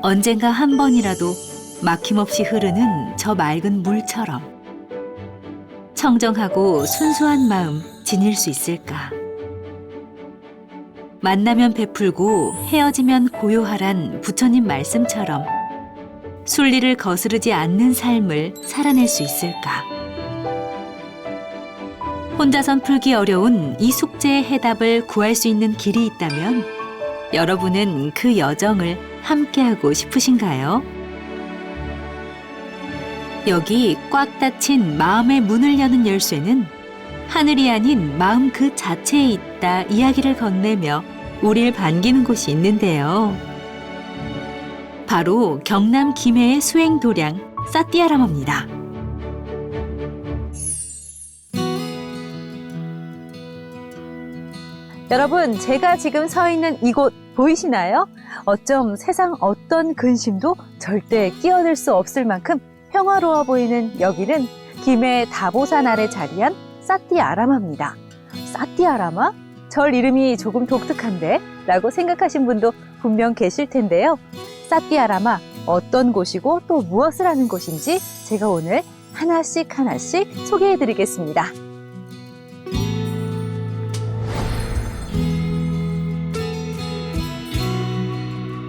언젠가 한 번이라도 막힘없이 흐르는 저 맑은 물처럼 청정하고 순수한 마음 지닐 수 있을까? 만나면 베풀고 헤어지면 고요하란 부처님 말씀처럼 순리를 거스르지 않는 삶을 살아낼 수 있을까? 혼자선 풀기 어려운 이 숙제의 해답을 구할 수 있는 길이 있다면 여러분은 그 여정을 함께하고 싶으신가요? 여기 꽉 닫힌 마음의 문을 여는 열쇠는 하늘이 아닌 마음 그 자체에 있다 이야기를 건네며 우리를 반기는 곳이 있는데요. 바로 경남 김해의 수행도량 사띠아라마입니다. 여러분, 제가 지금 서 있는 이곳 보이시나요? 어쩜 세상 어떤 근심도 절대 끼어들 수 없을 만큼 평화로워 보이는 여기는 김해 다보산 아래 자리한 사띠아라마입니다. 사띠아라마? 절 이름이 조금 독특한데? 라고 생각하신 분도 분명 계실 텐데요. 사띠아라마, 어떤 곳이고 또 무엇을 하는 곳인지 제가 오늘 하나씩 소개해드리겠습니다.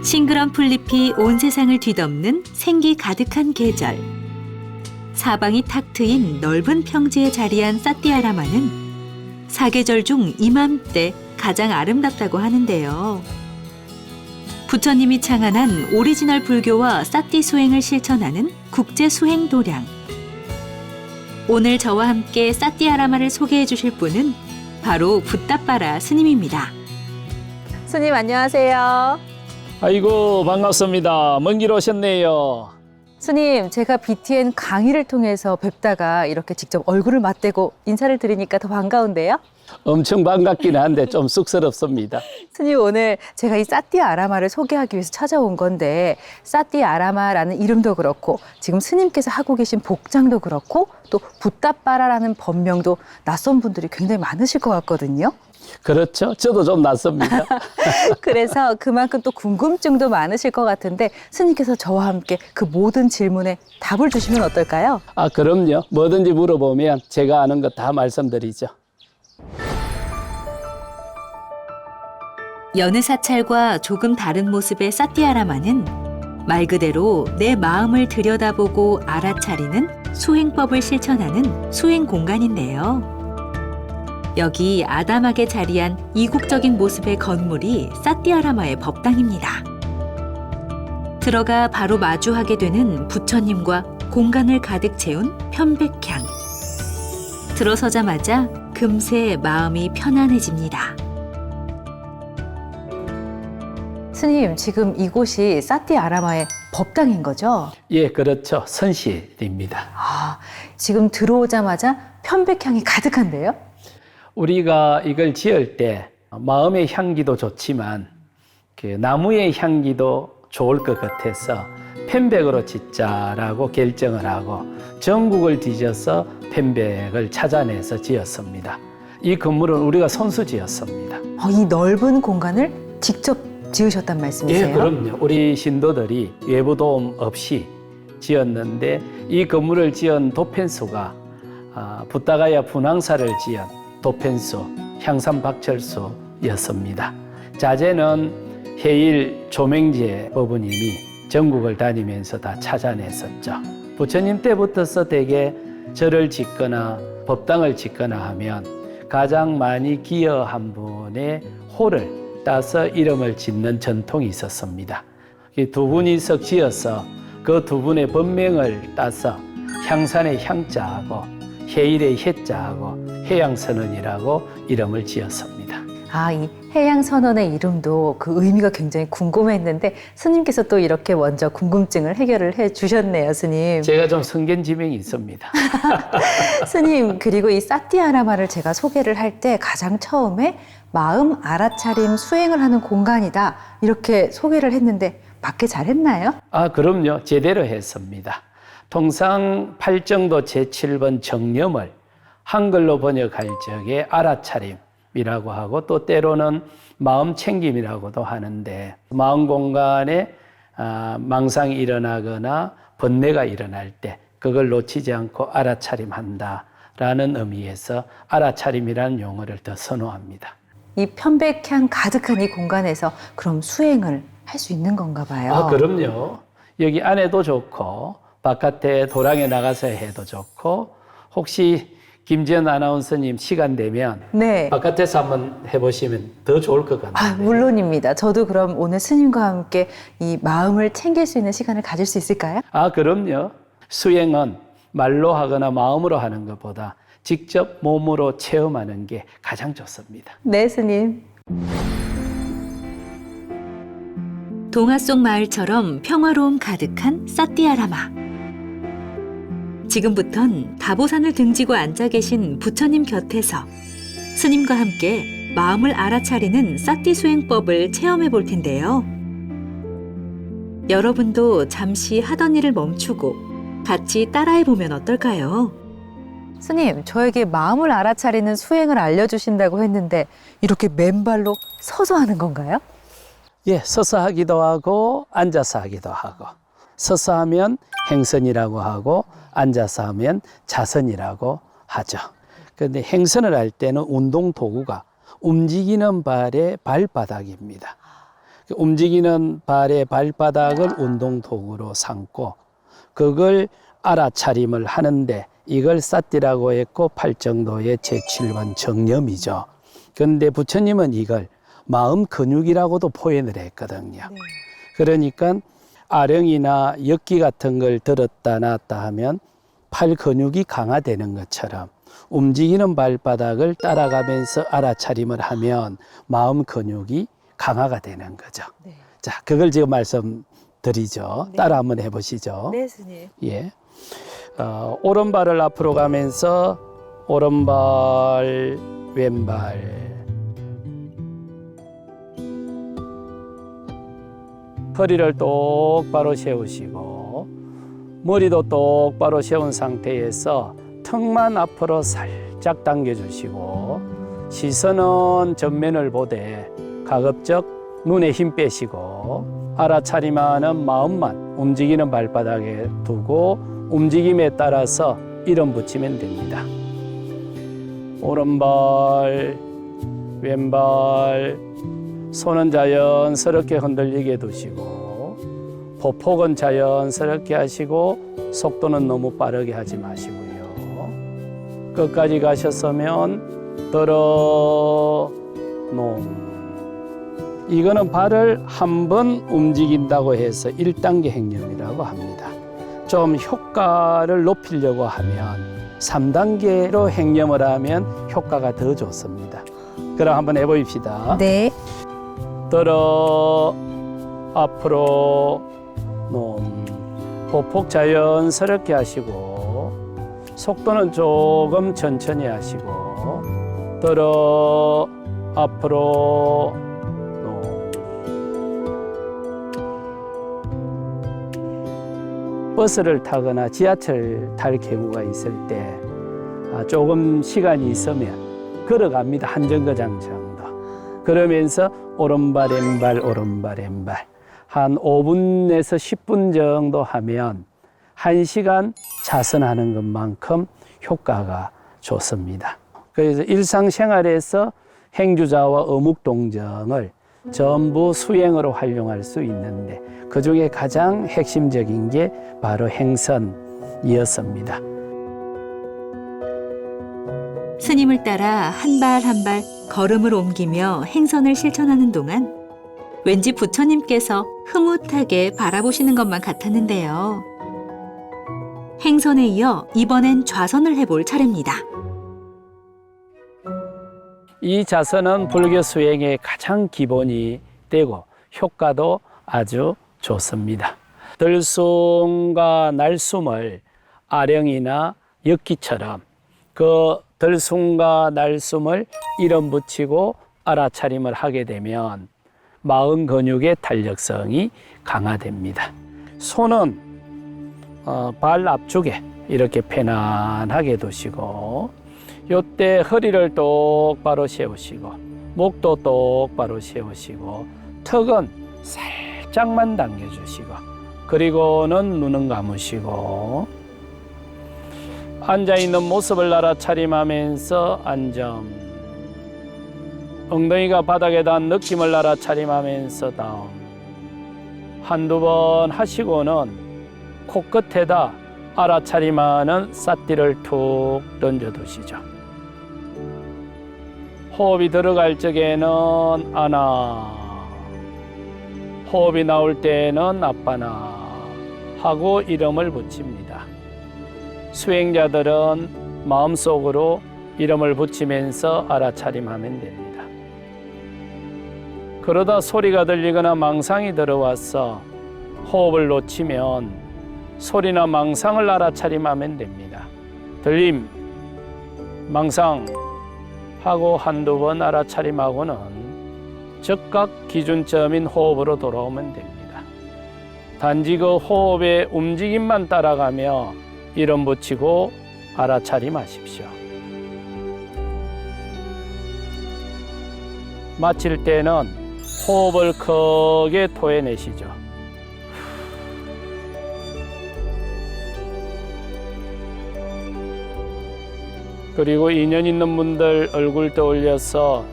싱그런 풀잎이 온 세상을 뒤덮는 생기 가득한 계절. 사방이 탁 트인 넓은 평지에 자리한 사띠아라마는 사계절 중 이맘때 가장 아름답다고 하는데요. 부처님이 창안한 오리지널 불교와 사띠 수행을 실천하는 국제 수행 도량. 오늘 저와 함께 사띠아라마를 소개해 주실 분은 바로 붓다빠라 스님입니다. 스님 안녕하세요. 아이고 반갑습니다. 먼 길 오셨네요. 스님, 제가 BTN 강의를 통해서 뵙다가 이렇게 직접 얼굴을 맞대고 인사를 드리니까 더 반가운데요? 엄청 반갑긴 한데 좀 쑥스럽습니다. 스님, 오늘 제가 이 사띠아라마를 소개하기 위해서 찾아온 건데 사띠아라마라는 이름도 그렇고 지금 스님께서 하고 계신 복장도 그렇고 또 붓다빠라라는 법명도 낯선 분들이 굉장히 많으실 것 같거든요. 그렇죠. 저도 좀 낯섭니다. 그래서 그만큼 또 궁금증도 많으실 것 같은데 스님께서 저와 함께 그 모든 질문에 답을 주시면 어떨까요? 아 그럼요. 뭐든지 물어보면 제가 아는 거 다 말씀드리죠. 여느 사찰과 조금 다른 모습의 사띠아라마는 말 그대로 내 마음을 들여다보고 알아차리는 수행법을 실천하는 수행 공간인데요. 여기 아담하게 자리한 이국적인 모습의 건물이 사띠아라마의 법당입니다. 들어가 바로 마주하게 되는 부처님과 공간을 가득 채운 편백향. 들어서자마자 금세 마음이 편안해집니다. 스님, 지금 이곳이 사띠아라마의 법당인 거죠? 예, 그렇죠. 선실입니다. 아, 지금 들어오자마자 편백향이 가득한데요? 우리가 이걸 지을 때 마음의 향기도 좋지만 나무의 향기도 좋을 것 같아서 편백으로 짓자라고 결정을 하고 전국을 뒤져서 편백을 찾아내서 지었습니다. 이 건물은 우리가 손수 지었습니다. 이 넓은 공간을 직접 지으셨단 말씀이세요? 예, 그럼요. 우리 신도들이 외부 도움 없이 지었는데 이 건물을 지은 도편수가 붓다가야 분황사를 지은 도편수, 향산박철수였습니다. 자재는 해일 조맹재 법부님이 전국을 다니면서 다 찾아냈었죠. 부처님 때부터서 대개 절을 짓거나 법당을 짓거나 하면 가장 많이 기여한 분의 호를 따서 이름을 짓는 전통이 있었습니다. 이 두 분이서 지어서 그 두 분의 법명을 따서 향산의 향자하고 해일의 해자하고 해양선언이라고 이름을 지었습니다. 이 해양선언의 이름도 그 의미가 굉장히 궁금했는데 스님께서 또 이렇게 먼저 궁금증을 해결을 해 주셨네요, 스님. 제가 좀 성견지명이 있습니다. 스님, 그리고 이 사띠아라마를 제가 소개를 할 때 가장 처음에 마음 알아차림 수행을 하는 공간이다 이렇게 소개를 했는데 맞게 잘했나요? 그럼요. 제대로 했습니다. 통상 팔정도 제7번 정념을 한글로 번역할 적에 알아차림이라고 하고 또 때로는 마음 챙김이라고도 하는데 마음 공간에 망상이 일어나거나 번뇌가 일어날 때 그걸 놓치지 않고 알아차림한다라는 의미에서 알아차림이라는 용어를 더 선호합니다. 이 편백향 가득한 이 공간에서 그럼 수행을 할 수 있는 건가 봐요. 그럼요. 여기 안에도 좋고 바깥에 도랑에 나가서 해도 좋고 혹시 김지연 아나운서님 시간 되면 네. 바깥에서 한번 해보시면 더 좋을 것 같아요. 물론입니다. 저도 그럼 오늘 스님과 함께 이 마음을 챙길 수 있는 시간을 가질 수 있을까요? 그럼요. 수행은 말로 하거나 마음으로 하는 것보다 직접 몸으로 체험하는 게 가장 좋습니다. 네, 스님. 동화 속 마을처럼 평화로움 가득한 사띠아라마. 지금부턴 다보산을 등지고 앉아 계신 부처님 곁에서 스님과 함께 마음을 알아차리는 사띠 수행법을 체험해 볼 텐데요. 여러분도 잠시 하던 일을 멈추고 같이 따라해 보면 어떨까요? 스님, 저에게 마음을 알아차리는 수행을 알려주신다고 했는데 이렇게 맨발로 서서 하는 건가요? 예, 서서 하기도 하고 앉아서 하기도 하고 서서 하면 행선이라고 하고 앉아서 하면 자선이라고 하죠. 그런데 행선을 할 때는 운동 도구가 움직이는 발의 발바닥입니다. 움직이는 발의 발바닥을 운동 도구로 삼고 그걸 알아차림을 하는데 이걸 사띠라고 했고 팔정도의 제7번 정념이죠. 그런데 부처님은 이걸 마음 근육이라고도 표현을 했거든요. 그러니까 아령이나 엿기 같은 걸 들었다 놨다 하면 팔 근육이 강화되는 것처럼 움직이는 발바닥을 따라가면서 알아차림을 하면 마음 근육이 강화가 되는 거죠. 네. 자, 그걸 지금 말씀드리죠. 네. 따라 한번 해보시죠. 네, 스님. 예. 오른발을 앞으로 가면서 오른발, 왼발. 허리를 똑바로 세우시고 머리도 똑바로 세운 상태에서 턱만 앞으로 살짝 당겨주시고 시선은 전면을 보되 가급적 눈에 힘 빼시고 알아차림하는 마음만 움직이는 발바닥에 두고 움직임에 따라서 이름 붙이면 됩니다. 오른발, 왼발, 손은 자연스럽게 흔들리게 두시고 보폭은 자연스럽게 하시고 속도는 너무 빠르게 하지 마시고요. 끝까지 가셨으면 들어 놓음. 이거는 발을 한 번 움직인다고 해서 1단계 행념이라고 합니다. 좀 효과를 높이려고 하면 3단계로 행념을 하면 효과가 더 좋습니다. 그럼 한번 해보입시다. 네. 들어 앞으로 놓음. 보폭 자연스럽게 하시고 속도는 조금 천천히 하시고 들어 앞으로 놓음. 버스를 타거나 지하철 탈 경우가 있을 때 조금 시간이 있으면 걸어갑니다. 한 정거장 정도. 그러면서 오른발 왼발 오른발 왼발 한 5분에서 10분 정도 하면 1시간 자선하는 것만큼 효과가 좋습니다. 그래서 일상생활에서 행주자와 어묵동정을 전부 수행으로 활용할 수 있는데 그중에 가장 핵심적인 게 바로 행선이었습니다. 스님을 따라 한 발 한 발 걸음을 옮기며 행선을 실천하는 동안 왠지 부처님께서 흐뭇하게 바라보시는 것만 같았는데요. 행선에 이어 이번엔 좌선을 해볼 차례입니다. 이 자선은 불교 수행의 가장 기본이 되고 효과도 아주 좋습니다. 들숨과 날숨을 아령이나 엿기처럼 그 들숨과 날숨을 이름 붙이고 알아차림을 하게 되면 마음 근육의 탄력성이 강화됩니다. 손은 발 앞쪽에 이렇게 편안하게 두시고 이때 허리를 똑바로 세우시고 목도 똑바로 세우시고 턱은 살짝 살짝만 당겨주시고 그리고는 눈은 감으시고 앉아있는 모습을 알아차림하면서 안정, 엉덩이가 바닥에 닿은 느낌을 알아차림하면서 다운, 한두 번 하시고는 코끝에다 알아차림하는 삿띠를 툭 던져두시죠. 호흡이 들어갈 적에는 아나, 호흡이 나올 때는 아빠나 하고 이름을 붙입니다. 수행자들은 마음속으로 이름을 붙이면서 알아차림하면 됩니다. 그러다 소리가 들리거나 망상이 들어와서 호흡을 놓치면 소리나 망상을 알아차림하면 됩니다. 들림, 망상 하고 한두 번 알아차림하고는 즉각 기준점인 호흡으로 돌아오면 됩니다. 단지 그 호흡의 움직임만 따라가며 이름 붙이고 알아차림하십시오. 마칠 때는 호흡을 크게 토해내시죠. 그리고 인연 있는 분들 얼굴 떠올려서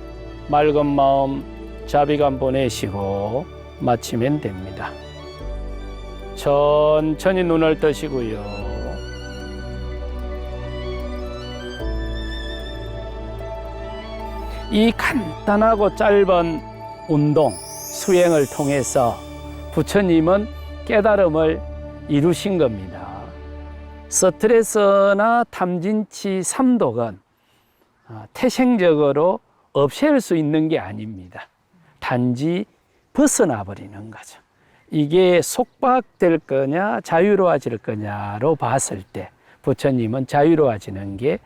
맑은 마음, 자비감 보내시고 마치면 됩니다. 천천히 눈을 뜨시고요. 이 간단하고 짧은 운동, 수행을 통해서 부처님은 깨달음을 이루신 겁니다. 스트레스나 탐진치, 삼독은 태생적으로 없앨 수 있는 게 아닙니다. 단지 벗어나 버리는 거죠. 이게 속박될 거냐 자유로워질 거냐로 봤을 때 부처님은 자유로워지는 게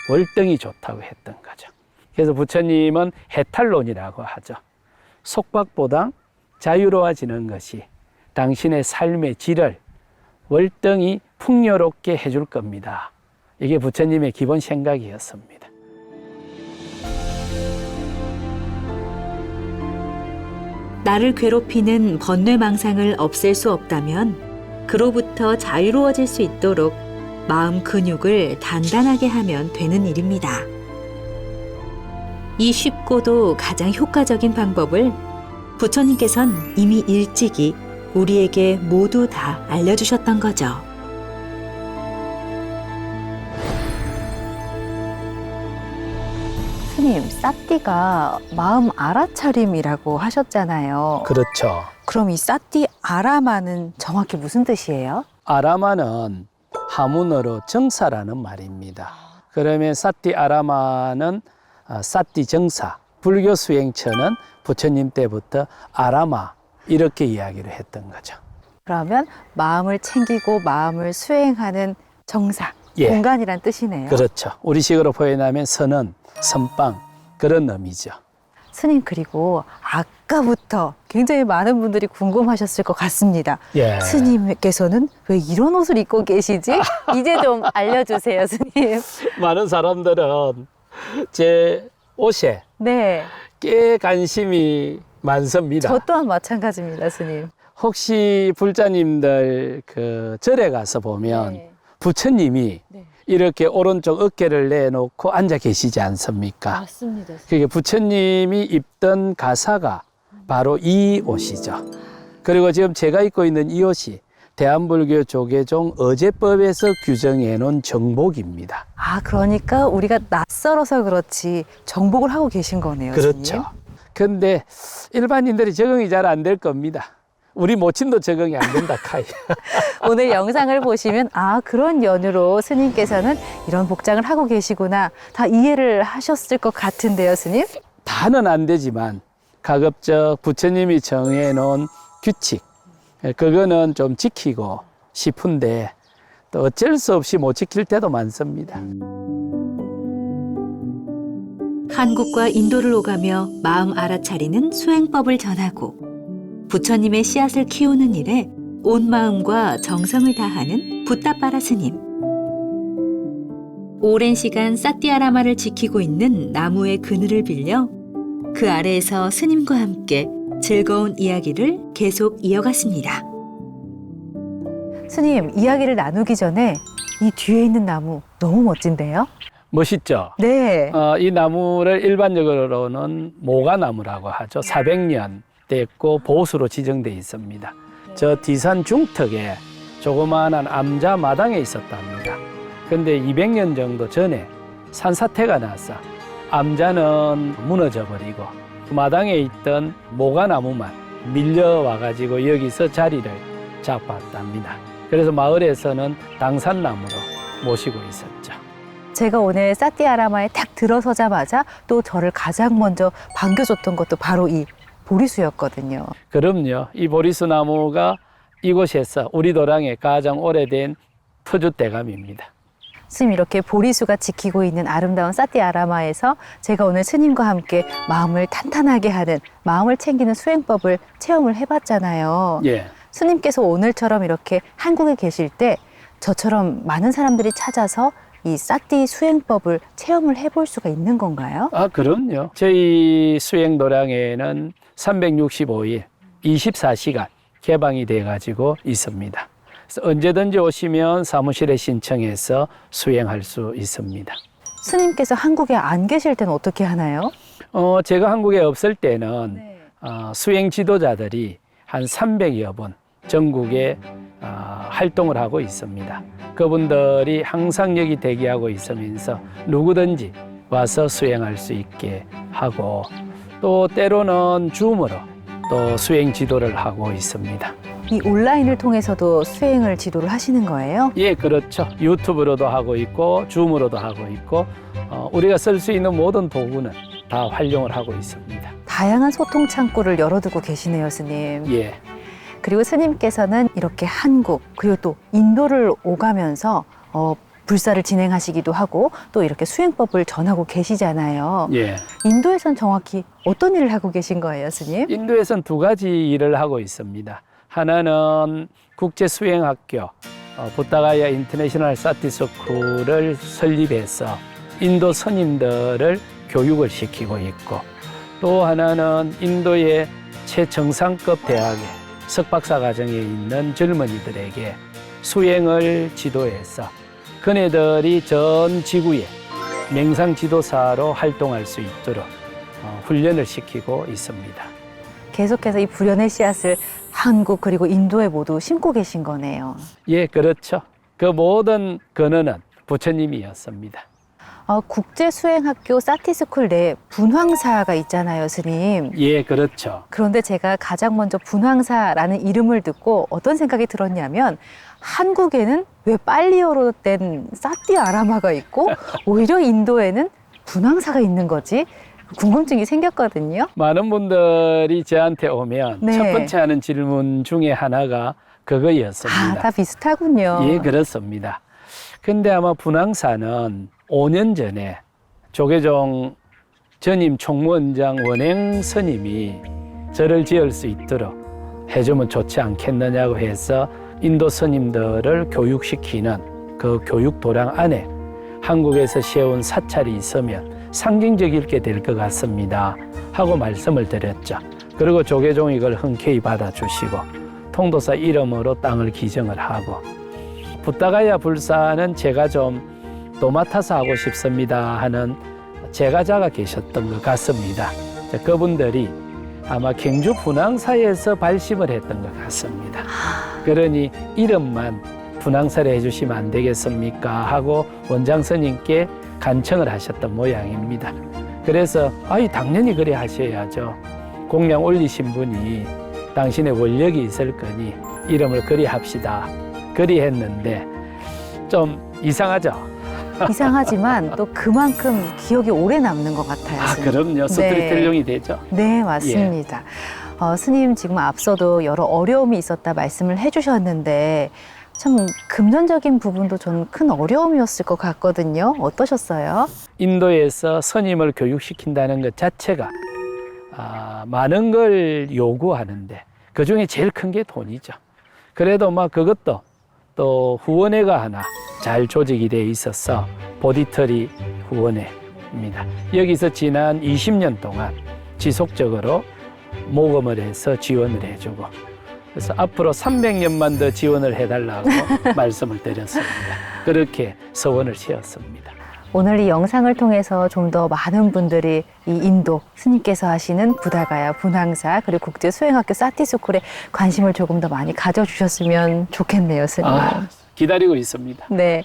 월등히 좋다고 했던 거죠. 그래서 부처님은 해탈론이라고 하죠. 속박보다 자유로워지는 것이 당신의 삶의 질을 월등히 풍요롭게 해줄 겁니다. 이게 부처님의 기본 생각이었습니다. 나를 괴롭히는 번뇌망상을 없앨 수 없다면 그로부터 자유로워질 수 있도록 마음 근육을 단단하게 하면 되는 일입니다. 이 쉽고도 가장 효과적인 방법을 부처님께선 이미 일찍이 우리에게 모두 다 알려주셨던 거죠. 스님, 삿띠가 마음 알아차림이라고 하셨잖아요. 그렇죠. 그럼 이 삿띠 아라마는 정확히 무슨 뜻이에요? 아라마는 하문어로 정사라는 말입니다. 그러면 사띠 아라마는 사띠 정사, 불교 수행처는 부처님 때부터 아라마 이렇게 이야기를 했던 거죠. 그러면 마음을 챙기고 마음을 수행하는 정사, 예. 공간이란 뜻이네요. 그렇죠. 우리식으로 표현하면 선언, 선빵 그런 의미죠. 스님, 그리고 아까부터 굉장히 많은 분들이 궁금하셨을 것 같습니다. 예. 스님께서는 왜 이런 옷을 입고 계시지? 이제 좀 알려주세요, 스님. 많은 사람들은 제 옷에 네, 꽤 관심이 많습니다. 저 또한 마찬가지입니다, 스님. 혹시 불자님들 그 절에 가서 보면 네. 부처님이 네. 이렇게 오른쪽 어깨를 내놓고 앉아 계시지 않습니까? 맞습니다. 그게 부처님이 입던 가사가 바로 이 옷이죠. 그리고 지금 제가 입고 있는 이 옷이 대한불교 조계종 어제법에서 규정해 놓은 정복입니다. 아, 그러니까 우리가 낯설어서 그렇지 정복을 하고 계신 거네요, 그렇죠. 스님. 근데 일반인들이 적응이 잘 안 될 겁니다. 우리 모친도 적응이 안 된다 카이. 오늘 영상을 보시면 아, 그런 연유로 스님께서는 이런 복장을 하고 계시구나 다 이해를 하셨을 것 같은데요, 스님? 다는 안 되지만 가급적 부처님이 정해놓은 규칙 그거는 좀 지키고 싶은데 또 어쩔 수 없이 못 지킬 때도 많습니다. 한국과 인도를 오가며 마음 알아차리는 수행법을 전하고 부처님의 씨앗을 키우는 일에 온 마음과 정성을 다하는 붓다빠라 스님. 오랜 시간 삿띠아라마를 지키고 있는 나무의 그늘을 빌려 그 아래에서 스님과 함께 즐거운 이야기를 계속 이어갔습니다. 스님, 이야기를 나누기 전에 이 뒤에 있는 나무 너무 멋진데요? 멋있죠? 네. 이 나무를 일반적으로는 모가나무라고 하죠. 400년 됐고 보수로 지정돼 있습니다. 저 뒤산 중턱에 조그마한 암자 마당에 있었답니다. 근데 200년 정도 전에 산사태가 나서 암자는 무너져 버리고 마당에 있던 모가나무만 밀려와 가지고 여기서 자리를 잡았답니다. 그래서 마을에서는 당산나무로 모시고 있었죠. 제가 오늘 사띠아라마에 딱 들어서자마자 또 저를 가장 먼저 반겨줬던 것도 바로 이 보리수였거든요. 그럼요. 이 보리수 나무가 이곳에서 우리 도랑의 가장 오래된 터줏대감입니다. 스님, 이렇게 보리수가 지키고 있는 아름다운 사띠아라마에서 제가 오늘 스님과 함께 마음을 탄탄하게 하는, 마음을 챙기는 수행법을 체험을 해봤잖아요. 예. 스님께서 오늘처럼 이렇게 한국에 계실 때 저처럼 많은 사람들이 찾아서 이 사띠 수행법을 체험을 해볼 수가 있는 건가요? 그럼요. 저희 수행 도량에는 365일 24시간 개방이 돼 가지고 있습니다. 그래서 언제든지 오시면 사무실에 신청해서 수행할 수 있습니다. 스님께서 한국에 안 계실 때는 어떻게 하나요? 제가 한국에 없을 때는 수행 지도자들이 한 300여 분 전국에 활동을 하고 있습니다. 그분들이 항상 여기 대기하고 있으면서 누구든지 와서 수행할 수 있게 하고, 또 때로는 줌으로 또 수행 지도를 하고 있습니다. 이 온라인을 통해서도 수행을 지도를 하시는 거예요? 예, 그렇죠. 유튜브로도 하고 있고 줌으로도 하고 있고 우리가 쓸 수 있는 모든 도구는 다 활용을 하고 있습니다. 다양한 소통 창구를 열어두고 계시네요, 스님. 예. 그리고 스님께서는 이렇게 한국 그리고 또 인도를 오가면서 불사를 진행하시기도 하고 또 이렇게 수행법을 전하고 계시잖아요. 예. 인도에선 정확히 어떤 일을 하고 계신 거예요, 스님? 인도에서는 두 가지 일을 하고 있습니다. 하나는 국제 수행학교 부타가야 인터내셔널 사티 스쿨을 설립해서 인도 스님들을 교육을 시키고 있고, 또 하나는 인도의 최정상급 대학에 석박사 과정에 있는 젊은이들에게 수행을 지도해서 그네들이 전 지구에 명상 지도사로 활동할 수 있도록 훈련을 시키고 있습니다. 계속해서 이 불연의 씨앗을 한국 그리고 인도에 모두 심고 계신 거네요. 예, 그렇죠. 그 모든 근원은 부처님이었습니다. 국제수행학교 사티스쿨 내에 분황사가 있잖아요, 스님. 예, 그렇죠. 그런데 제가 가장 먼저 분황사라는 이름을 듣고 어떤 생각이 들었냐면 한국에는 왜 빨리어로 된 사띠아라마가 있고 오히려 인도에는 분황사가 있는 거지? 궁금증이 생겼거든요. 많은 분들이 저한테 오면 네. 첫 번째 하는 질문 중에 하나가 그거였습니다. 다 비슷하군요. 예, 그렇습니다. 근데 아마 분황사는 5년 전에 조계종 전임 총무원장 원행 스님이 절을 지을 수 있도록 해주면 좋지 않겠느냐고 해서 인도 스님들을 교육시키는 그 교육 도량 안에 한국에서 세운 사찰이 있으면 상징적이게 될 것 같습니다 하고 말씀을 드렸죠. 그리고 조계종이 이걸 흔쾌히 받아주시고 통도사 이름으로 땅을 기증을 하고, 부타가야 불사는 제가 좀 도맡아서 하고 싶습니다 하는 제가자가 계셨던 것 같습니다. 그분들이 아마 경주 분황사에서 발심을 했던 것 같습니다. 그러니 이름만 분황사를 해주시면 안 되겠습니까 하고 원장 스님께 간청을 하셨던 모양입니다. 그래서 당연히 그래 하셔야죠. 공양 올리신 분이 당신의 원력이 있을 거니 이름을 그리 합시다. 그리 했는데 좀 이상하죠? 이상하지만 또 그만큼 기억이 오래 남는 것 같아요. 스님. 그럼요. 스토리텔링이 되죠. 네, 맞습니다. 스님 지금 앞서도 여러 어려움이 있었다 말씀을 해주셨는데 참 금전적인 부분도 저는 큰 어려움이었을 것 같거든요. 어떠셨어요? 인도에서 스님을 교육시킨다는 것 자체가 많은 걸 요구하는데 그중에 제일 큰 게 돈이죠. 그래도 그것도 또 후원회가 하나 잘 조직이 돼 있어서 보디터리 후원회입니다. 여기서 지난 20년 동안 지속적으로 모금을 해서 지원을 해주고 그래서 앞으로 300년만 더 지원을 해달라고 말씀을 드렸습니다. 그렇게 서원을 지었습니다. 오늘 이 영상을 통해서 좀 더 많은 분들이 이 인도 스님께서 하시는 부다가야 분황사 그리고 국제 수행학교 사티스쿨에 관심을 조금 더 많이 가져주셨으면 좋겠네요, 스님. 기다리고 있습니다. 네.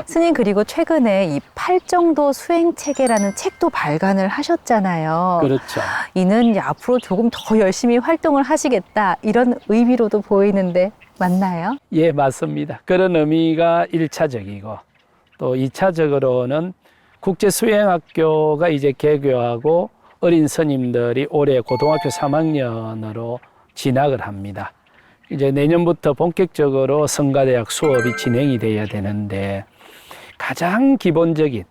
스님 그리고 최근에 이 팔정도 수행체계라는 책도 발간을 하셨잖아요. 그렇죠. 이는 이제 앞으로 조금 더 열심히 활동을 하시겠다 이런 의미로도 보이는데 맞나요? 예, 맞습니다. 그런 의미가 1차적이고 또 2차적으로는 국제수행학교가 이제 개교하고 어린 스님들이 올해 고등학교 3학년으로 진학을 합니다. 이제 내년부터 본격적으로 성가대학 수업이 진행이 돼야 되는데 가장 기본적인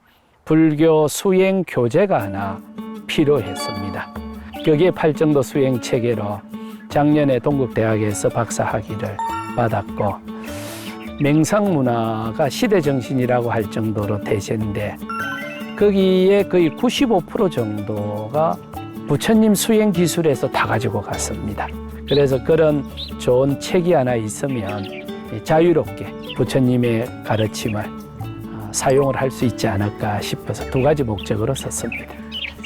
불교 수행 교재가 하나 필요했습니다. 그게 팔정도 수행 체계로 작년에 동국대학에서 박사학위를 받았고 맹상문화가 시대정신이라고 할 정도로 대세인데 거기에 거의 95% 정도가 부처님 수행 기술에서 다 가지고 갔습니다. 그래서 그런 좋은 책이 하나 있으면 자유롭게 부처님의 가르침을 사용을 할 수 있지 않을까 싶어서 두 가지 목적으로 썼습니다.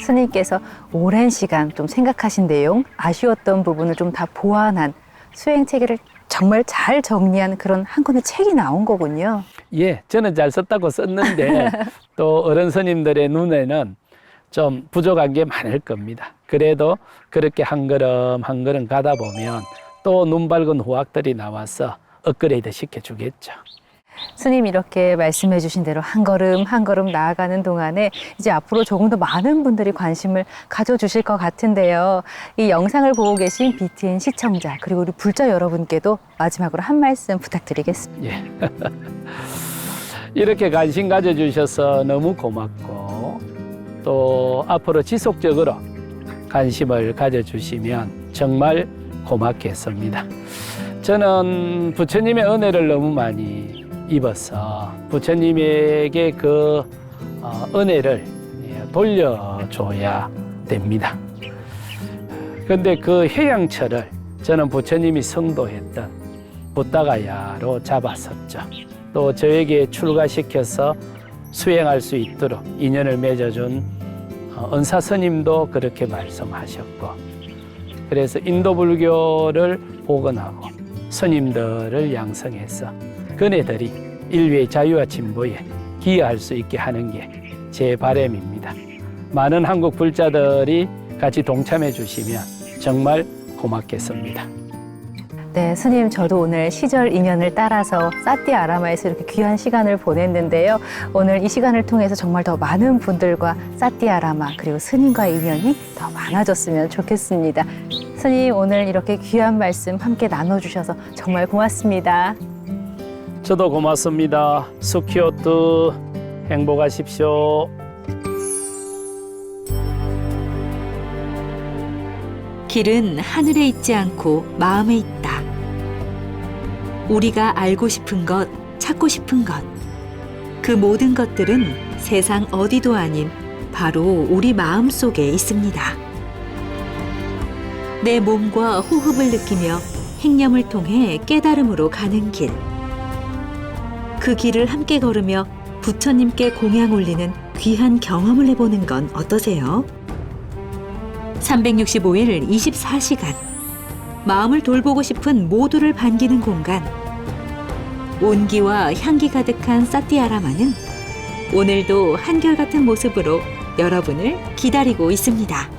스님께서 오랜 시간 좀 생각하신 내용, 아쉬웠던 부분을 좀 다 보완한 수행 체계를 정말 잘 정리한 그런 한 권의 책이 나온 거군요. 예, 저는 잘 썼다고 썼는데 또 어른 스님들의 눈에는 좀 부족한 게 많을 겁니다. 그래도 그렇게 한 걸음 한 걸음 가다 보면 또 눈 밝은 후학들이 나와서 업그레이드 시켜주겠죠. 스님 이렇게 말씀해 주신 대로 한 걸음 한 걸음 나아가는 동안에 이제 앞으로 조금 더 많은 분들이 관심을 가져주실 것 같은데요. 이 영상을 보고 계신 BTN 시청자 그리고 우리 불자 여러분께도 마지막으로 한 말씀 부탁드리겠습니다. 예. 이렇게 관심 가져주셔서 너무 고맙고 또 앞으로 지속적으로 관심을 가져주시면 정말 고맙겠습니다. 저는 부처님의 은혜를 너무 많이 입어서 부처님에게 그 은혜를 돌려줘야 됩니다. 그런데 그 해양처를 저는 부처님이 성도했던 부다가야로 잡았었죠. 또 저에게 출가시켜서 수행할 수 있도록 인연을 맺어준 은사 스님도 그렇게 말씀하셨고 그래서 인도 불교를 복원하고 스님들을 양성해서 그네들이 인류의 자유와 진보에 기여할 수 있게 하는 게 제 바람입니다. 많은 한국 불자들이 같이 동참해 주시면 정말 고맙겠습니다. 네, 스님 저도 오늘 시절 인연을 따라서 사띠아라마에서 이렇게 귀한 시간을 보냈는데요. 오늘 이 시간을 통해서 정말 더 많은 분들과 사띠아라마 그리고 스님과의 인연이 더 많아졌으면 좋겠습니다. 스님 오늘 이렇게 귀한 말씀 함께 나눠주셔서 정말 고맙습니다. 저도 고맙습니다. 수키오트 행복하십시오. 길은 하늘에 있지 않고 마음에 있다. 우리가 알고 싶은 것, 찾고 싶은 것, 그 모든 것들은 세상 어디도 아닌 바로 우리 마음 속에 있습니다. 내 몸과 호흡을 느끼며 행념을 통해 깨달음으로 가는 길. 그 길을 함께 걸으며 부처님께 공양 올리는 귀한 경험을 해보는 건 어떠세요? 365일 24시간 마음을 돌보고 싶은 모두를 반기는 공간 온기와 향기 가득한 사띠아라마는 오늘도 한결같은 모습으로 여러분을 기다리고 있습니다.